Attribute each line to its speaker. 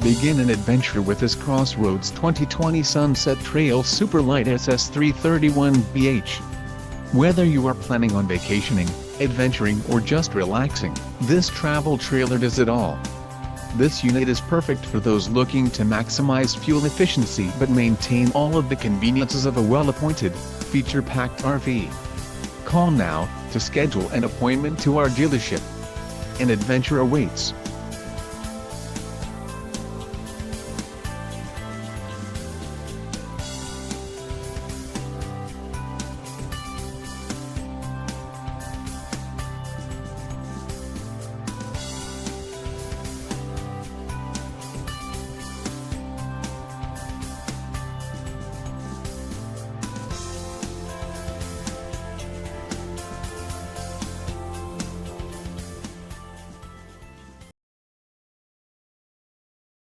Speaker 1: Begin an adventure with this CrossRoads 2020 Sunset Trail Super Lite SS331BH. Whether you are planning on vacationing, adventuring or just relaxing, this travel trailer does it all. This unit is perfect for those looking to maximize fuel efficiency but maintain all of the conveniences of a well-appointed, feature-packed RV. Call now to schedule an appointment to our dealership. An adventure awaits.